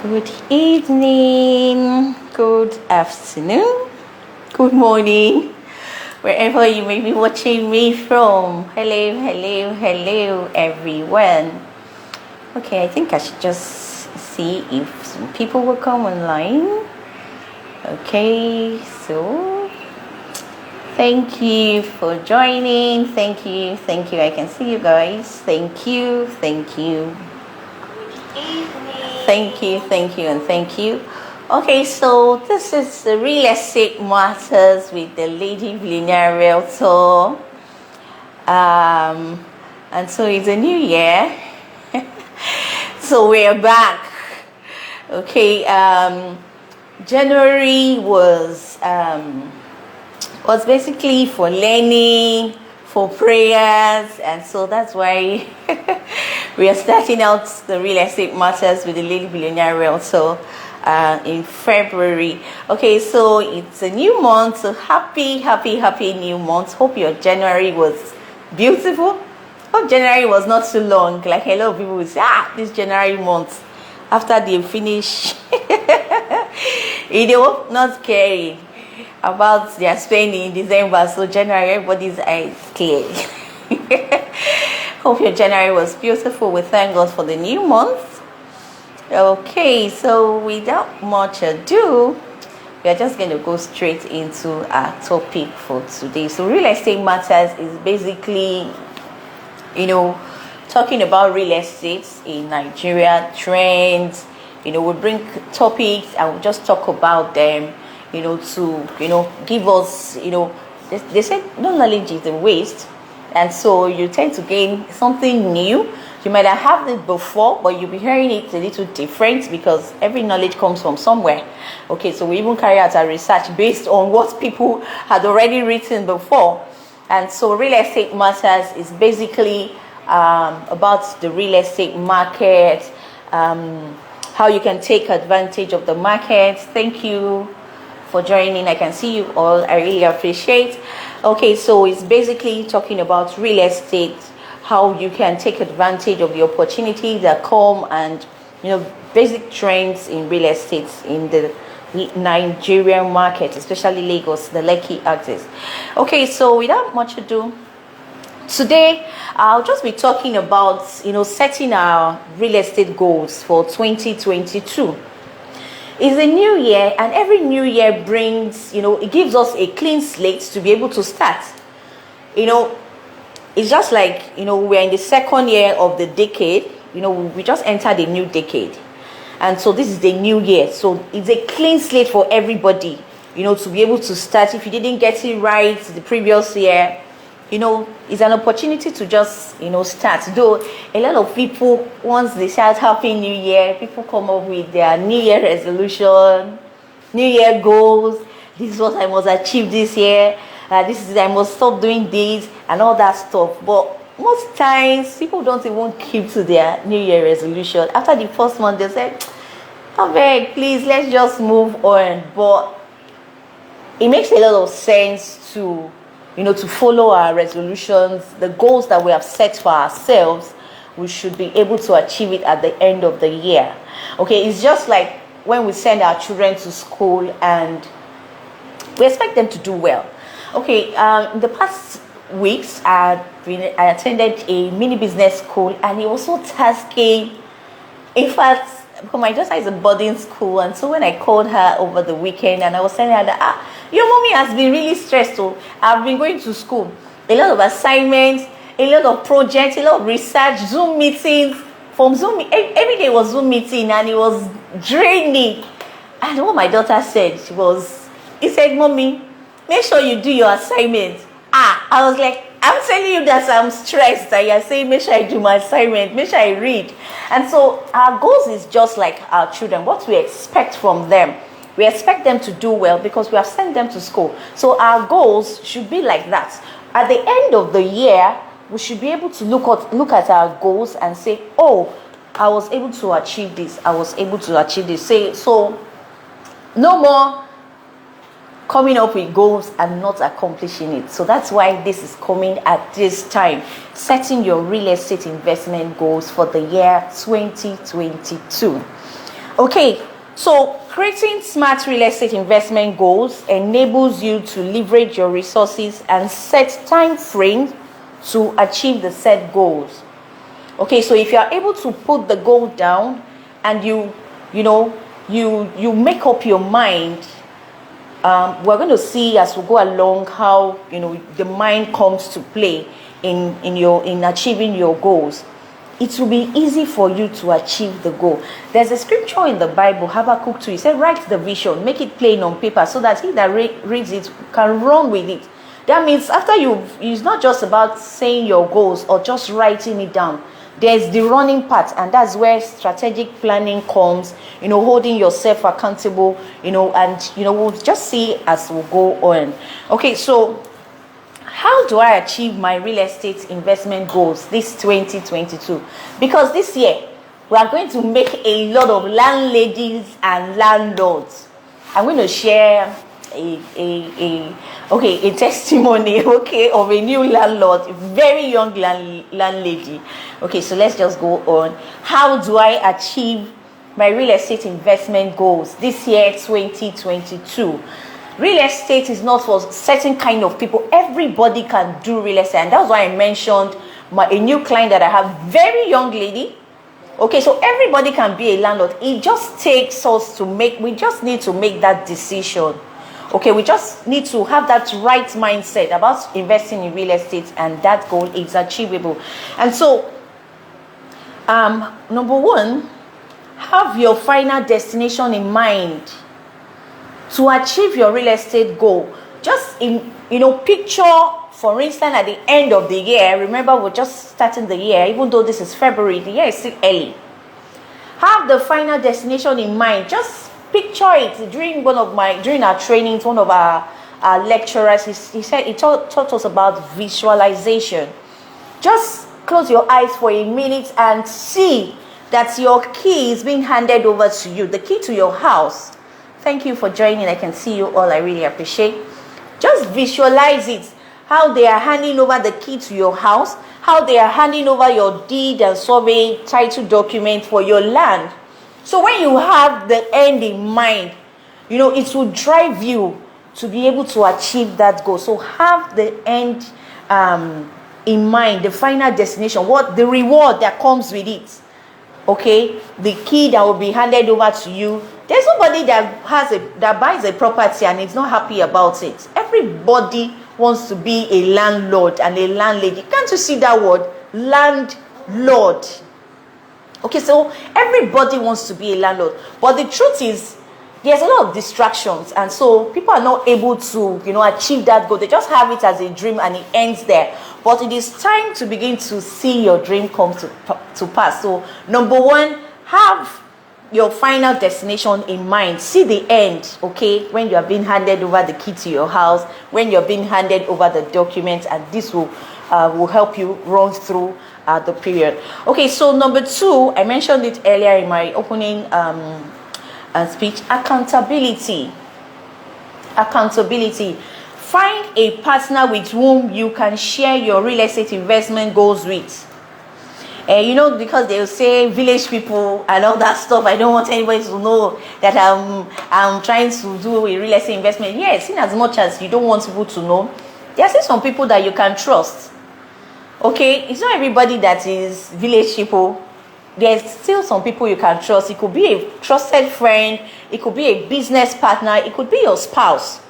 Good evening, good afternoon, good morning, wherever you may be watching me from. Hello, everyone. Okay, I think I should just see if some people will come online. Okay, so thank you for joining. Thank you. I can see you guys. Thank you. Thank you, and thank you. Okay, so this is the Real Estate Matters with the Lady Billionaire Realtor. And so it's a new year. So we're back. Okay, January was basically for learning, for prayers, and so that's why we are starting out the Real Estate Matters with the Lady Billionaire Realtor in February. Okay, so it's a new month, so happy new month. Hope your January was beautiful. Hope January was not too long. Like a lot of people will say, this January month, after they finish, not caring about their spending in December, so January everybody's eyes clear. Hope your January was beautiful. We thank God for the new month. Okay, so without much ado, we are just going to go straight into our topic for today. So Real Estate Matters is basically, talking about real estate in Nigeria, trends. We bring topics and we just talk about them, to, give us, they say no knowledge is a waste. And so you tend to gain something new. You might have had it before, but you'll be hearing it a little different because every knowledge comes from somewhere. Okay, so we even carry out our research based on what people had already written before. And so Real Estate Matters is basically about the real estate market, how you can take advantage of the market. Thank you for joining. I can see you all. I really appreciate. Okay, so it's basically talking about real estate, how you can take advantage of the opportunities that come, and basic trends in real estate in the Nigerian market, especially Lagos, the Lekki axis. Okay, so without much ado, today I'll just be talking about setting our real estate goals for 2022. It's a new year, and every new year brings, it gives us a clean slate to be able to start. It's just like, we're in the second year of the decade. We just entered a new decade. And so this is the new year. So it's a clean slate for everybody, to be able to start. If you didn't get it right the previous year, it's an opportunity to just, start. Though a lot of people, once they shout Happy New Year, people come up with their New Year resolution, New Year goals. This is what I must achieve this year. I must stop doing this and all that stuff. But most times, people don't even keep to their New Year resolution. After the first month, they say, "Oh, beg, please, let's just move on." But it makes a lot of sense to to follow our resolutions, the goals that we have set for ourselves. We should be able to achieve it at the end of the year. Okay, it's just like when we send our children to school and we expect them to do well. Okay, in the past weeks, I attended a mini business school, and it was so tasking. In fact, my daughter is a boarding school, and so when I called her over the weekend and I was telling her that your mommy has been really stressed. So I've been going to school, a lot of assignments, a lot of projects, a lot of research, Zoom meetings. From Zoom, every day was Zoom meeting, and it was draining. And what my daughter said, he said, "Mommy, make sure you do your assignment." I was like, I'm telling you that I'm stressed, and you're saying make sure I do my assignment, make sure I read. And so our goals is just like our children, what we expect from them. We expect them to do well because we have sent them to school. So our goals should be like that. At the end of the year, we should be able to look at our goals and say, "Oh, I was able to achieve this. I was able to achieve this." So no more coming up with goals and not accomplishing it. So that's why this is coming at this time, setting your real estate investment goals for the year 2022. Okay, so creating smart real estate investment goals enables you to leverage your resources and set time frames to achieve the set goals. Okay, so if you are able to put the goal down and you make up your mind, we're going to see as we go along how the mind comes to play in achieving your goals. It will be easy for you to achieve the goal. There's a scripture in the Bible, Habakkuk 2. He said, write the vision, make it plain on paper so that he that reads it can run with it. That means it's not just about saying your goals or just writing it down. There's the running part, and that's where strategic planning comes, holding yourself accountable, and we'll just see as we go on. Okay, so how do I achieve my real estate investment goals this 2022? Because this year we are going to make a lot of landladies and landlords. I'm going to share a testimony, of a new landlord, a very young landlady. Okay, so let's just go on. How do I achieve my real estate investment goals this year, 2022? Real estate is not for certain kind of people. Everybody can do real estate, and that's why I mentioned a new client that I have, very young lady. Okay, so everybody can be a landlord. It just takes us we just need to make that decision. Okay, we just need to have that right mindset about investing in real estate, and that goal is achievable. And so, number one, have your final destination in mind to achieve your real estate goal. Just picture, for instance, at the end of the year. Remember, we're just starting the year. Even though this is February, the year is still early. Have the final destination in mind. Just picture it. During our trainings, one of our lecturers, he taught us about visualization. Just close your eyes for a minute and see that your key is being handed over to you, the key to your house. Thank you for joining. I can see you all. I really appreciate. Just visualize it. How they are handing over the key to your house. How they are handing over your deed and survey title document for your land. So when you have the end in mind, it will drive you to be able to achieve that goal. So have the end in mind, the final destination, what the reward that comes with it. Okay, the key that will be handed over to you. There's nobody that buys a property and is not happy about it. Everybody wants to be a landlord and a landlady. Can't you see that word? Landlord. Okay, so everybody wants to be a landlord. But the truth is, there's a lot of distractions, and so people are not able to, achieve that goal. They just have it as a dream and it ends there. But it is time to begin to see your dream come to pass. So, number one, have your final destination in mind. See the end, okay, when you are being handed over the key to your house, when you're being handed over the documents, and this will help you run through the period. Okay, so number two, I mentioned it earlier in my opening speech. Accountability. Find a partner with whom you can share your real estate investment goals with. Because they'll say village people and all that stuff. I don't want anybody to know that I'm trying to do a real estate investment. Yes, in as much as you don't want people to know, there are still some people that you can trust. Okay, it's not everybody that is village people. There's still some people you can trust. It could be a trusted friend. It could be a business partner. It could be your spouse.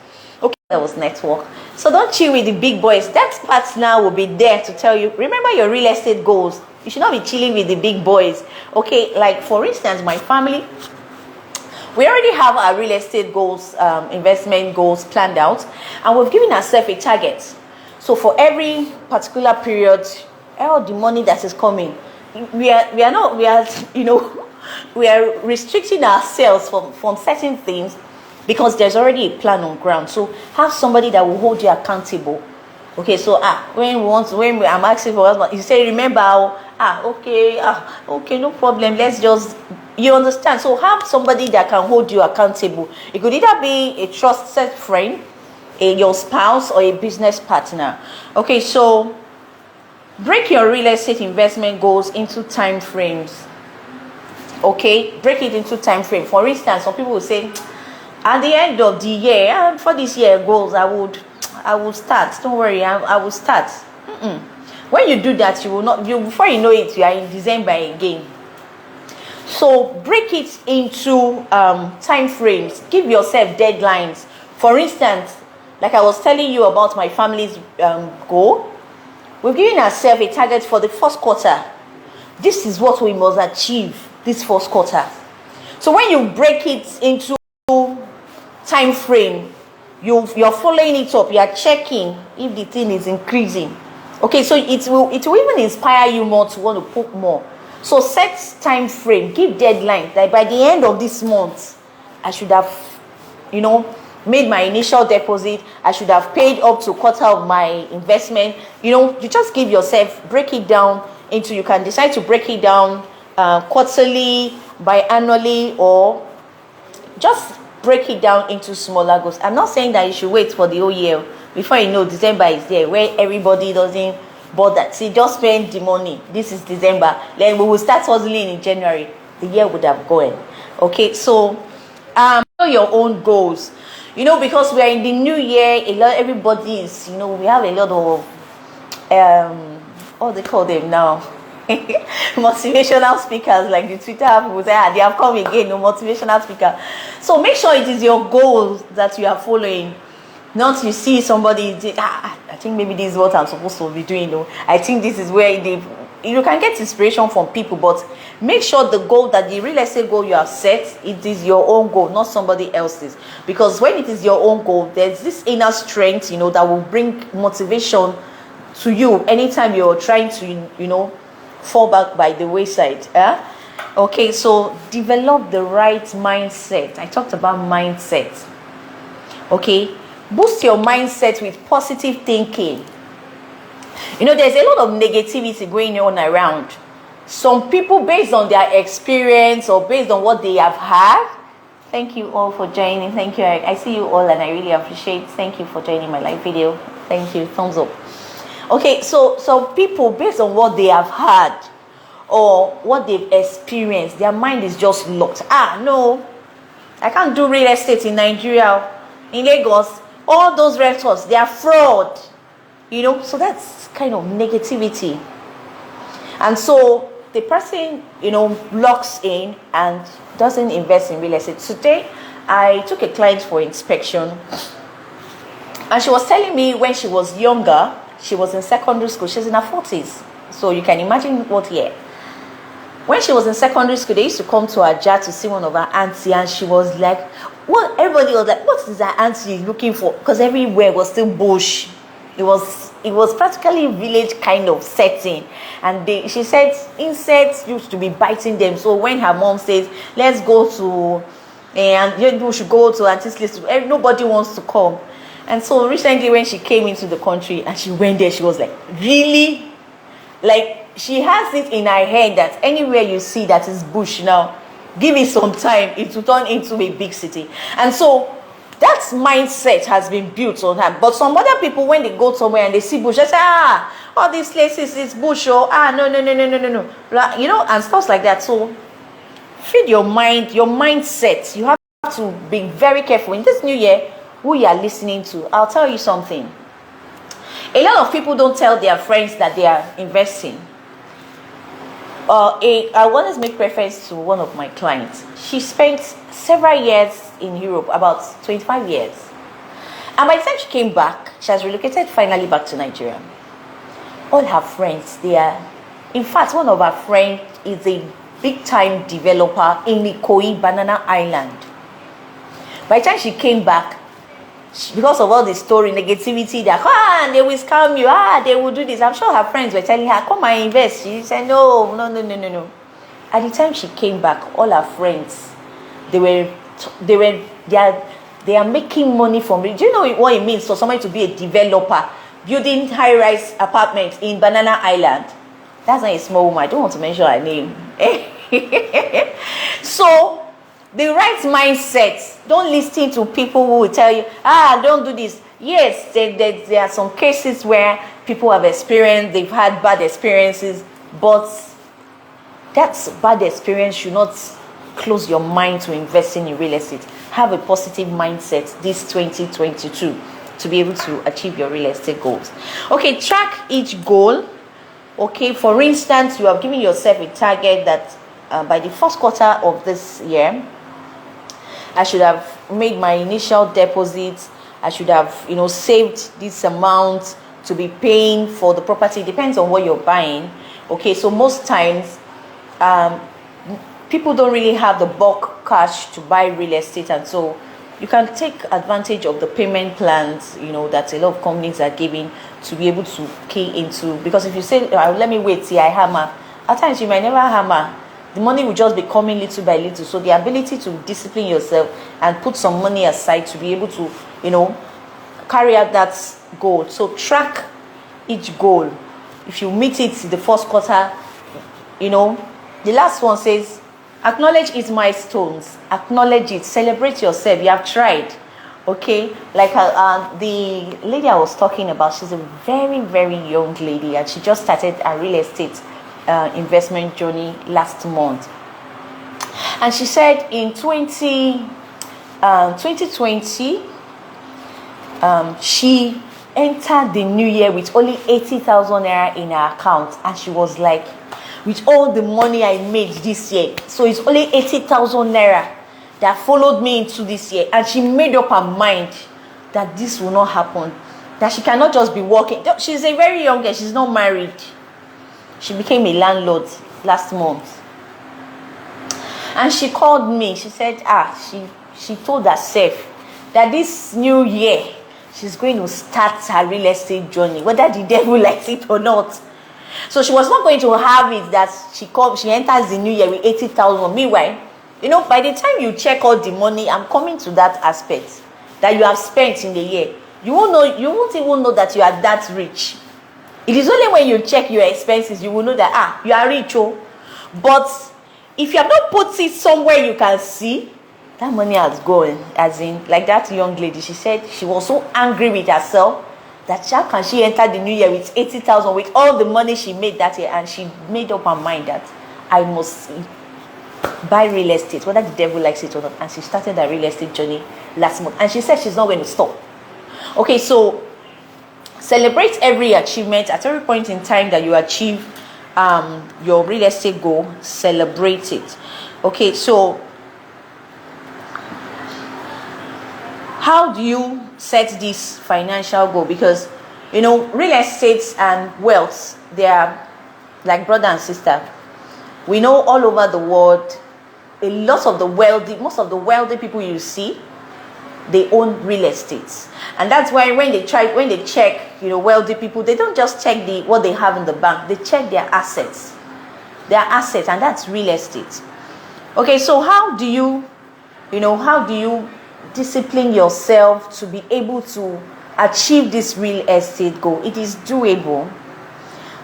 Okay, that was network. So don't chill with the big boys. That partner will be there to tell you, remember your real estate goals. You should not be chilling with the big boys. Okay, like for instance, my family, we already have our real estate goals, investment goals planned out, and we've given ourselves a target. So for every particular period, all the money that is coming, we are restricting ourselves from certain things because there's already a plan on ground. So have somebody that will hold you accountable. Okay, so when I'm asking for husband, you say, remember, okay, no problem. Let's just, you understand. So have somebody that can hold you accountable. It could either be a trusted friend, your spouse, or a business partner. Okay, so break your real estate investment goals into time frames. Okay, break it into time frame. For instance, some people will say, at the end of the year, for this year goals, I would start. Don't worry, I will start. When you do that, you will not. You before you know it, you are in December again. So break it into time frames. Give yourself deadlines. For instance, like I was telling you about my family's goal, we've given ourselves a target for the first quarter. This is what we must achieve this first quarter. So when you break it into time frame, you're following it up. You are checking if the thing is increasing. Okay, so it will even inspire you more to want to put more. So set time frame, give deadline that by the end of this month, I should have, made my initial deposit. I should have paid up to quarter of my investment. You just give yourself, break it down into, you can decide to break it down quarterly, biannually, or just break it down into smaller goals. I'm not saying that you should wait for the whole year. Before you know, December is there, where everybody doesn't bother. See, just spend the money. This is December. Then we will start hustling in January. The year would have gone. Okay, so know your own goals. Because we are in the new year, everybody is, we have a lot of what they call them now. Motivational speakers, like the Twitter people say, they have come again, no motivational speaker. So make sure it is your goals that you are following. Not you see somebody, I think maybe this is what I'm supposed to be doing. I think this is where you can get inspiration from people, but make sure the goal, that the real estate goal you have set, it is your own goal, not somebody else's. Because when it is your own goal, there's this inner strength, that will bring motivation to you anytime you're trying to, fall back by the wayside. Okay, so develop the right mindset. I talked about mindset. Okay, boost your mindset with positive thinking. There's a lot of negativity going on around. Some people, based on their experience or based on what they have had. Thank you all for joining. Thank you. I see you all and I really appreciate. Thank you for joining my live video. Thank you. Thumbs up. Okay, so some people, based on what they have had or what they've experienced, their mind is just locked. No, I can't do real estate in Nigeria, in Lagos. All those realtors, they are fraud. So that's kind of negativity. And so the person, locks in and doesn't invest in real estate. Today, I took a client for inspection. And she was telling me when she was younger, she was in secondary school. She's in her 40s. So you can imagine what year. When she was in secondary school, they used to come to her jar to see one of her auntie, and she was like, everybody was like, what is her auntie looking for? Because everywhere was still bush. It was practically village kind of setting. And she said insects used to be biting them. So when her mom says, let's go to, and we should go to auntie's place, nobody wants to come. And so recently when she came into the country and she went there, she was like, really? Like, she has it in her head that anywhere you see that is bush now, give it some time, it will turn into a big city. And so that mindset has been built on her. But some other people, when they go somewhere and they see bush, they say, all these places is bush, no, and stuff like that. So feed your mind, your mindset. You have to be very careful in this new year who you are listening to. I'll tell you something. A lot of people don't tell their friends that they are investing. I want to make reference to one of my clients. She spent several years in Europe, about 25 years. And by the time she came back, she has relocated finally back to Nigeria. All her friends, in fact, one of her friends is a big-time developer in Ikoyi, Banana Island. By the time she came back, because of all the story, negativity, that they will scam you, they will do this. I'm sure her friends were telling her, come and invest. She said, no. At the time she came back, all her friends, they are making money from it. Do you know what it means for somebody to be a developer, building high-rise apartments in Banana Island? That's not a small woman. I don't want to mention her name. So, the right mindset. Don't listen to people who will tell you, don't do this. Yes, there are some cases where people have experienced, they've had bad experiences, but That's bad experience should not close your mind to investing in real estate. Have a positive mindset this 2022 to be able to achieve your real estate goals. Okay, track each goal. Okay, for instance, you have given yourself a target that by the first quarter of this year, I should have made my initial deposit. I should have, saved this amount to be paying for the property. It depends on what you're buying. Okay, so most times, people don't really have the bulk cash to buy real estate, and so you can take advantage of the payment plans, that a lot of companies are giving to be able to key into. Because if you say, let me wait till I hammer, at times you might never hammer. The money will just be coming little by little. So the ability to discipline yourself and put some money aside to be able to, carry out that goal. So track each goal. If you meet it the first quarter, the last one says, acknowledge its milestones. Acknowledge it. Celebrate yourself. You have tried. Okay, like the lady I was talking about, she's a very, very young lady, and she just started a real estate investment journey last month. And she said in 2020, she entered the new year with only 80,000 naira in her account, and she was like, with all the money I made this year, so it's only 80,000 naira that followed me into this year. And she made up her mind that this will not happen, that she cannot just be working. She's a very young girl, she's not married. She became a landlord last month, and she called me. She said she told herself that this new year she's going to start her real estate journey, whether the devil likes it or not. So she was not going to have it that she enters the new year with 80,000. Meanwhile, by the time you check out the money, I'm coming to that aspect that you have spent in the year, you won't even know that you are that rich. It is only when you check your expenses you will know that you are rich. But if you have not put it somewhere you can see, that money has gone. As in, like that young lady, she said she was so angry with herself that how can she enter the new year with 80,000 with all the money she made that year. And she made up her mind that I must buy real estate, whether the devil likes it or not. And she started her real estate journey last month, and she said she's not going to stop. Okay, so celebrate every achievement. At every point in time that you achieve your real estate goal, celebrate it. Okay, so how do you set this financial goal? Because real estate and wealth, they are like brother and sister. We know all over the world, most of the wealthy people you see, they own real estate. And that's why when they check wealthy people, they don't just check what they have in the bank, they check their assets, and that's real estate. Okay, so how do you discipline yourself to be able to achieve this real estate goal? It is doable.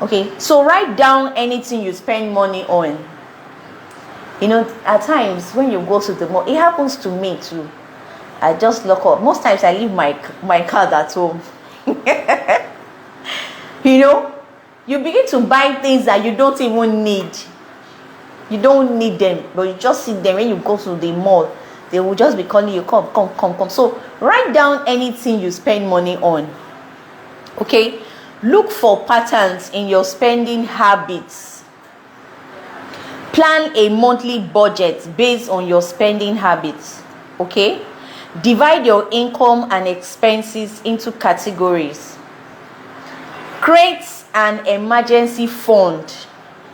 Okay, so write down anything you spend money on. At times when you go to the mall, it happens to me too. I just lock up. Most times I leave my card at home. You begin to buy things that you don't even need. You don't need them, but you just see them when you go to the mall. They will just be calling you, come. So write down anything you spend money on. Okay? Look for patterns in your spending habits. Plan a monthly budget based on your spending habits. Okay? Divide your income and expenses into categories. Create an emergency fund,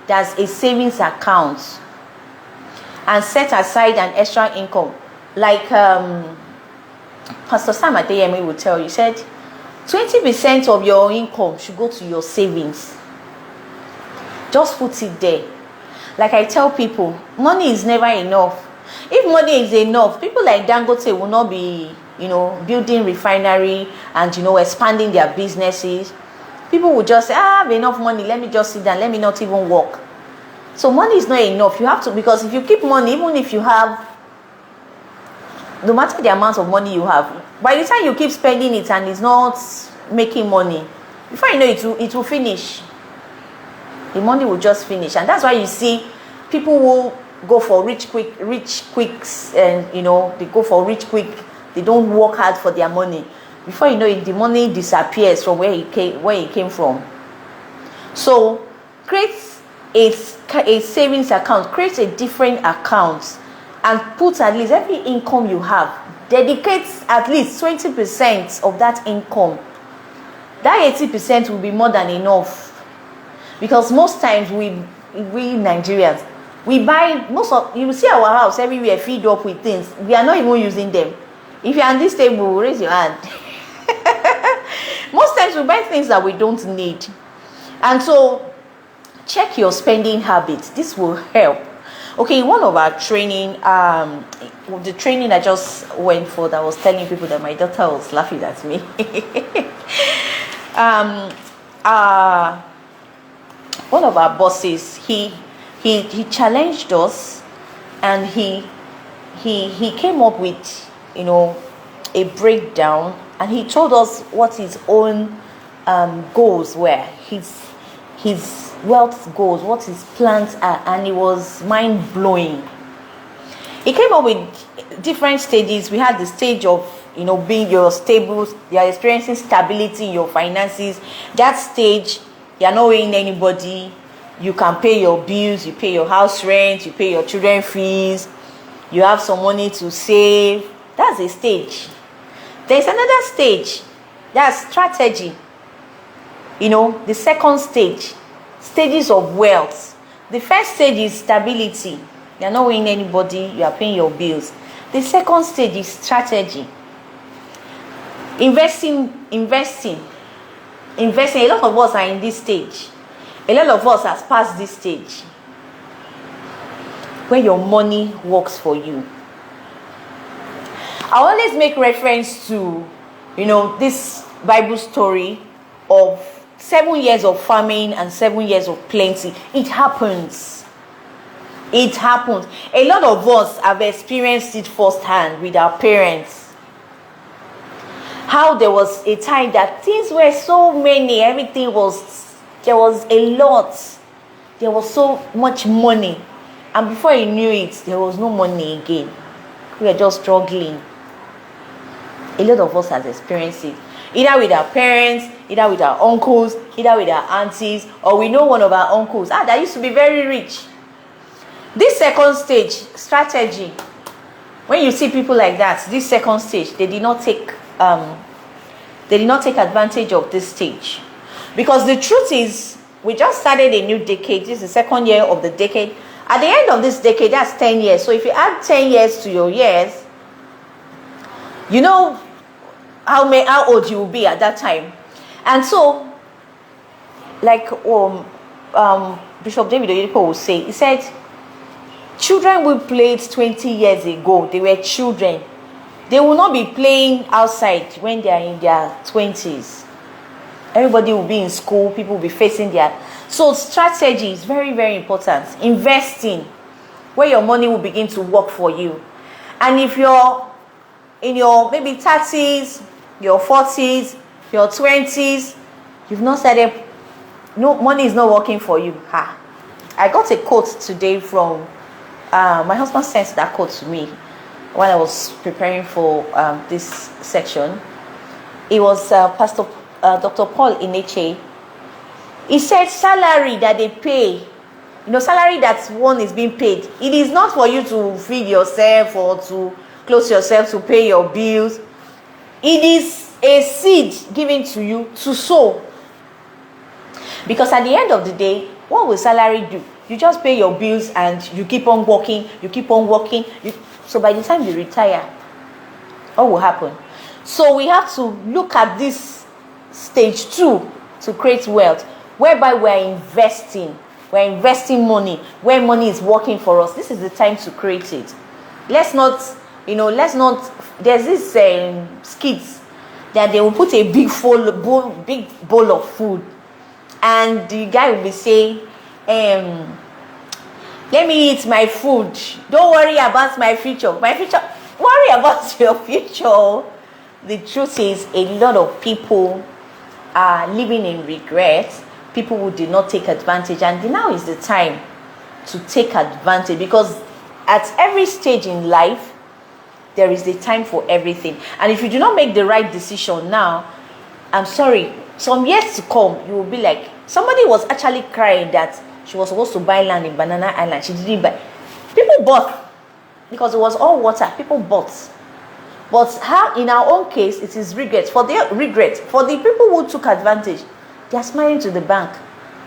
that's a savings account, and set aside an extra income. Like Pastor Sam Adeyemi will tell you, said 20% of your income should go to your savings. Just put it there. Like I tell people, money is never enough. If money is enough, people like Dangote will not be, building refinery and, expanding their businesses. People will just say, I have enough money, let me just sit down, let me not even work. So money is not enough. You have to, because if you keep money, even if you have, no matter the amount of money you have, by the time you keep spending it and it's not making money, before you know it will finish. The money will just finish. And that's why you see people will go for rich quicks, and they go for rich quick. They don't work hard for their money. Before you know it, the money disappears from where it came from. So create a savings account, create a different account, and put at least every income you have, dedicate at least 20% of that income. That 80% will be more than enough, because most times we Nigerians, we buy you see our house everywhere filled up with things. We are not even using them. If you are on this table, raise your hand. Most times we buy things that we don't need. And so check your spending habits. This will help. Okay, one of our training, the training I just went for, that was telling people that my daughter was laughing at me. One of our bosses, he challenged us, and he came up with a breakdown, and he told us what his own goals were, his wealth goals, what his plans are, and it was mind-blowing. He came up with different stages. We had the stage of being your stable, you're experiencing stability in your finances. That stage, you're not owing anybody, you can pay your bills, you pay your house rent, you pay your children fees, you have some money to save. That's a stage. There's another stage, that's strategy. The second stage, stages of wealth. The first stage is stability. You're not owing anybody, you are paying your bills. The second stage is strategy. Investing. A lot of us are in this stage. A lot of us has passed this stage where your money works for you. I always make reference to, this Bible story of 7 years of famine and 7 years of plenty. It happens. It happens. A lot of us have experienced it firsthand with our parents. How there was a time that things were so many, there was a lot. There was so much money. And before you knew it, there was no money again. We were just struggling. A lot of us has experienced it. Either with our parents, either with our uncles, either with our aunties, or we know one of our uncles. That used to be very rich. This second stage, strategy. When you see people like that, this second stage, they did not take advantage of this stage. Because the truth is, we just started a new decade. This is the second year of the decade. At the end of this decade, that's 10 years. So if you add 10 years to your years, you know how old you will be at that time. And so, like Bishop David Oyedepo will say, he said, children we played 20 years ago, they were children. They will not be playing outside when they are in their 20s. Everybody will be in school, people will be facing their... So strategy is very, very important. Investing, where your money will begin to work for you. And if you're in your maybe 30s, your 40s, your 20s, you've not started, no money is not working for you. I got a quote today from, my husband sent that quote to me when I was preparing for this section. It was Pastor Dr. Paul Ineche. He said salary that they pay, salary that one is being paid, it is not for you to feed yourself or to clothe yourself, to pay your bills. It is a seed given to you to sow. Because at the end of the day, what will salary do? You just pay your bills and you keep on working, so by the time you retire, what will happen? So we have to look at this stage 2 to create wealth, whereby we're investing money, where money is working for us. This is the time to create it. Let's not, there's this skits that they will put a big bowl of food, and the guy will be saying, let me eat my food, don't worry about my future, worry about your future. The truth is, a lot of people are living in regret, people who did not take advantage, and now is the time to take advantage, because at every stage in life there is a time for everything. And if you do not make the right decision now, I'm sorry, some years to come you will be like, somebody was actually crying that she was supposed to buy land in Banana Island, she didn't buy. People bought because it was all water. People bought. But how, in our own case, it is regret. For the people who took advantage, they are smiling to the bank.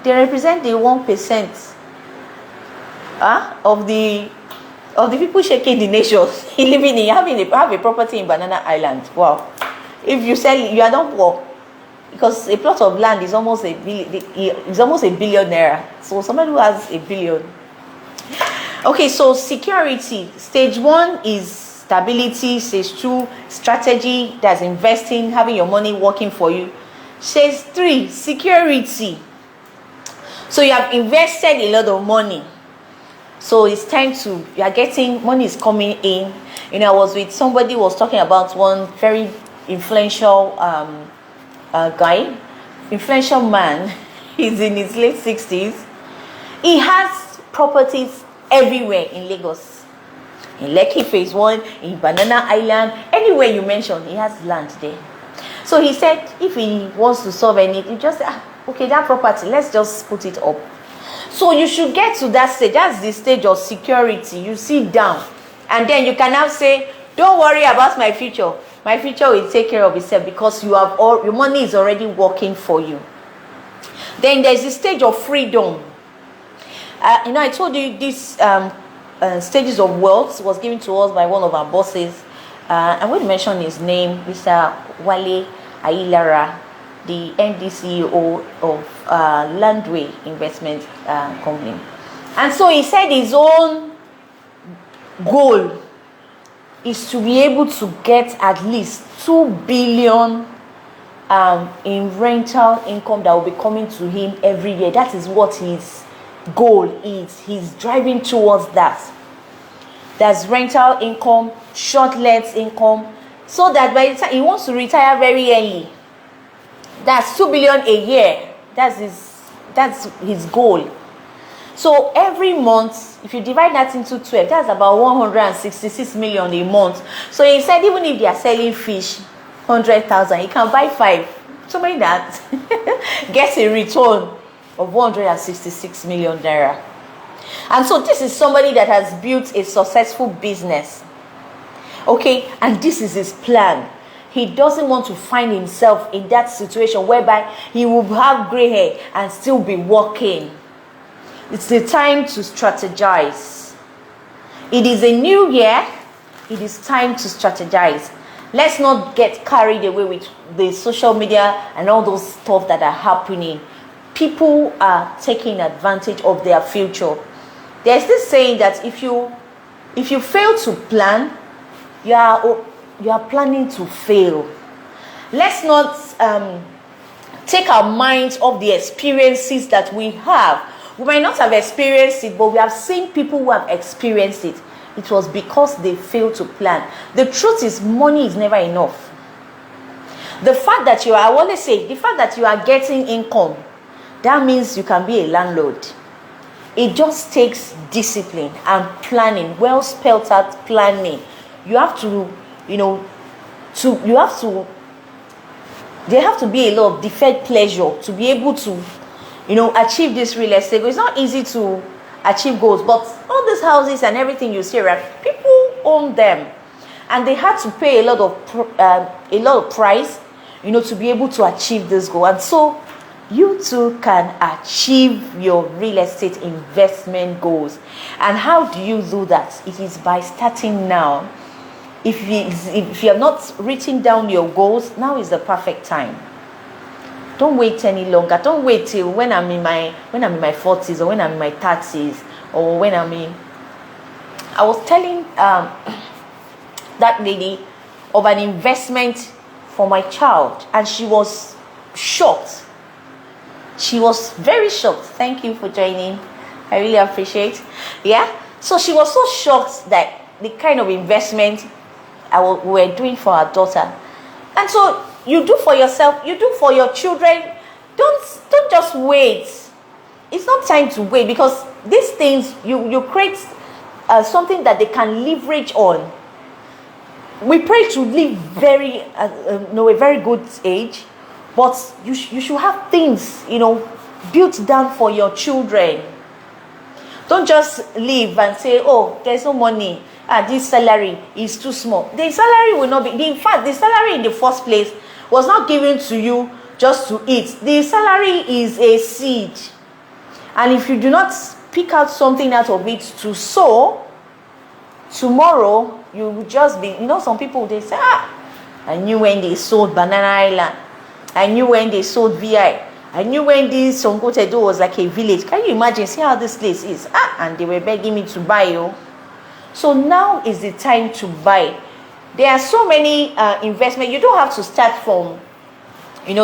They represent the 1% of the people shaking the nation. Living in, have a property in Banana Island. Wow! If you sell it, you are not poor, because a plot of land is almost a billion naira. So somebody who has a billion. Okay, so security. Stage 1 is stability. Stage 2, strategy. That's investing, having your money working for you. Stage 3, security. So you have invested a lot of money. So it's time to, you are getting, money is coming in. I was with somebody who was talking about one very influential guy, influential man. He's in his late 60s. He has properties everywhere in Lagos. In Lekki Phase 1, in Banana Island, anywhere you mention, he has land there. So he said, if he wants to solve anything, just say, okay, that property, let's just put it up. So you should get to that stage. That's the stage of security. You sit down, and then you can now say, don't worry about my future. My future will take care of itself, because you have all your money is already working for you. Then there's the stage of freedom. I told you this stages of wealth was given to us by one of our bosses. I won't mention his name, Mr. Wale Ailara, the MD CEO of Landway Investment Company. And so he said his own goal is to be able to get at least 2 billion in rental income that will be coming to him every year. That is what his goal is. He's driving towards that. That's rental income, short-let income, so that by the time he wants to retire very early, that's 2 billion a year. That's his goal. So every month, if you divide that into 12, that's about 166 million a month. So he said, even if they are selling fish 100,000, he can buy 5. Somebody that gets a return of 166 million naira. And so this is somebody that has built a successful business. Okay, and this is his plan. He doesn't want to find himself in that situation whereby he will have gray hair and still be working. It's the time to strategize. It is a new year. It is time to strategize. Let's not get carried away with the social media and all those stuff that are happening. People are taking advantage of their future. There's this saying that if you fail to plan, you are planning to fail. Let's not take our minds off the experiences that we have. We might not have experienced it, but we have seen people who have experienced it. It was because they failed to plan. The truth is, money is never enough. The fact that I always say, the fact that you are getting income, that means you can be a landlord. It just takes discipline and planning, well spelled out planning. You have to, there have to be a lot of deferred pleasure to be able to, achieve this real estate. It's not easy to achieve goals, but all these houses and everything you see around, people own them, and they had to pay a lot of price, to be able to achieve this goal. And so you too can achieve your real estate investment goals. And how do you do that? It is by starting now. If you have not written down your goals, now is the perfect time. Don't wait any longer. Don't wait till when I'm in my 40s or when I'm in my 30s or when I was telling that lady of an investment for my child, and she was shocked. She was very shocked. Thank you for joining. I really appreciate. Yeah. So she was so shocked that the kind of investment we were doing for our daughter. And so you do for yourself, you do for your children. Don't just wait. It's not time to wait, because these things, you create something that they can leverage on. We pray to live very a very good age, but you should have things, built down for your children. Don't just live and say, oh, there's no money, this salary is too small. The salary will not be, in fact, the salary in the first place was not given to you just to eat. The salary is a seed, and if you do not pick out something out of it to sow, tomorrow you will just be, some people, they say, I knew when they sold Banana Island, I knew when they sold VI, I knew when this Songotedo was like a village. Can you imagine? See how this place is? And they were begging me to buy you. So now is the time to buy. There are so many investment. You don't have to start from,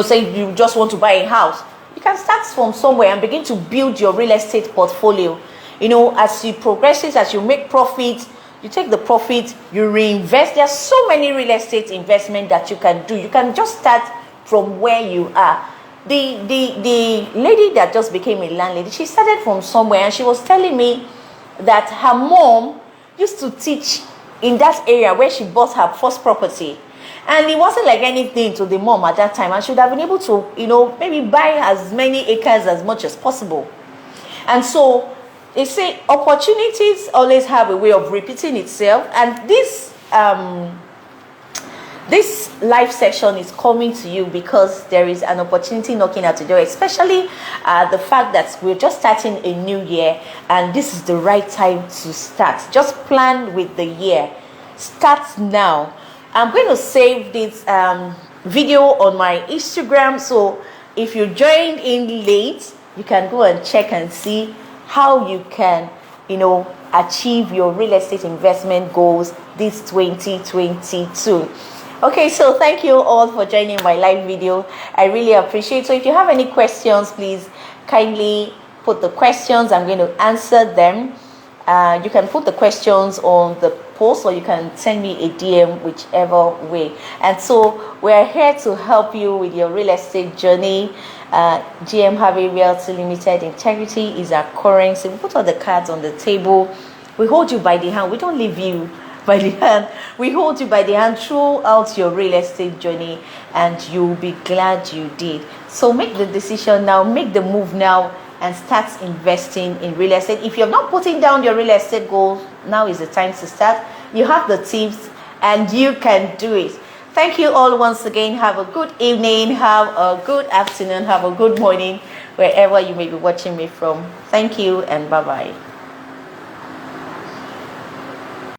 say you just want to buy a house. You can start from somewhere and begin to build your real estate portfolio. As you progress, as you make profit, you take the profit, you reinvest. There are so many real estate investment that you can do. You can just start from where you are. The lady that just became a landlady, she started from somewhere, and she was telling me that her mom used to teach in that area where she bought her first property, and it wasn't like anything to the mom at that time, and she would have been able to maybe buy as many acres as much as possible. And so they say opportunities always have a way of repeating itself, and this live session is coming to you because there is an opportunity knocking at the door, especially the fact that we're just starting a new year, and this is the right time to start. Just plan with the year. Start now. I'm going to save this video on my Instagram, so if you joined in late, you can go and check and see how you can achieve your real estate investment goals this 2022. Okay, so thank you all for joining my live video. I really appreciate it. So if you have any questions, please kindly put the questions. I'm going to answer them. You can put the questions on the post, or you can send me a DM, whichever way. And so we're here to help you with your real estate journey. GM Harvey Realty Limited, integrity is our currency. We put all the cards on the table. We hold you by the hand. We don't leave you by the hand. We hold you by the hand throughout your real estate journey, and you'll be glad you did. So make the decision now, make the move now, and start investing in real estate. If you're not putting down your real estate goals, now is the time to start. You have the tips, and you can do it. Thank you all once again. Have a good evening, have a good afternoon, have a good morning, wherever you may be watching me from. Thank you, and bye-bye.